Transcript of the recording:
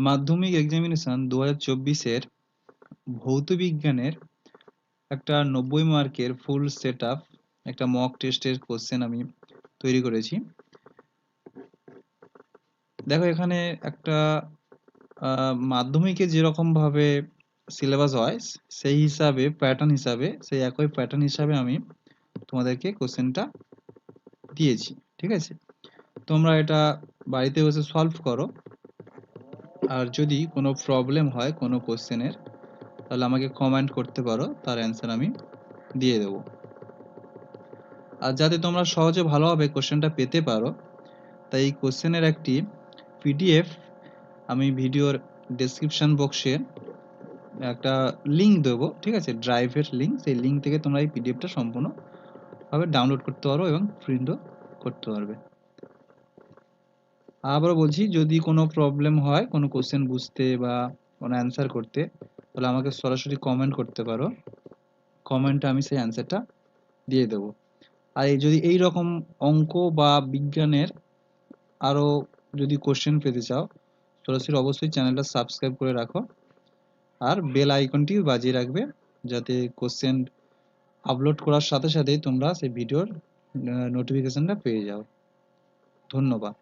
মাধ্যমিক এক্সামিনেশন 2024-এর ভৌত বিজ্ঞানের একটা 90 মার্কের ফুল সেট আপ একটা মক টেস্টের কোশ্চেন আমি তৈরি করেছি। দেখো এখানে একটা মাধ্যমিকে যেরকম ভাবে সিলেবাস হয় সেই হিসাবে প্যাটার্ন হিসাবে সেই একই প্যাটার্ন হিসাবে আমি তোমাদেরকে কোশ্চেনটা দিয়েছি, ঠিক আছে? তোমরা এটা বাড়িতে বসে সলভ করো, আর যদি কোনো প্রবলেম হয় কোনো কোশ্চেনের তাহলে আমাকে কমেন্ট করতে পারো, তার অ্যান্সার আমি দিয়ে দেবো। আর যাতে তোমরা সহজে ভালোভাবে কোশ্চেনটা পেতে পারো তাই এই কোশ্চেনের একটি পিডিএফ আমি ভিডিওর ডেসক্রিপশন বক্সে একটা লিঙ্ক দেবো, ঠিক আছে? ড্রাইভের লিঙ্ক, সেই লিঙ্ক থেকে তোমরা এই পিডিএফটা সম্পূর্ণভাবে ডাউনলোড করতে পারো এবং প্রিন্টও করতে পারবে। আবারও বলছি, যদি কোনো প্রবলেম হয় কোনো কোশ্চেন বুঝতে বা কোনো অ্যান্সার করতে তাহলে আমাকে সরাসরি কমেন্ট করতে পারো, কমেন্টে আমি সেই অ্যান্সারটা দিয়ে দেবো। আর যদি এই রকম অঙ্ক বা বিজ্ঞানের আরও যদি কোশ্চেন পেতে চাও সরাসরি অবশ্যই চ্যানেলটা সাবস্ক্রাইব করে রাখো আর বেল আইকনটি বাজিয়ে রাখবে যাতে কোশ্চেন আপলোড করার সাথে সাথেই তোমরা সেই ভিডিওর নোটিফিকেশনটা পেয়ে যাও। ধন্যবাদ।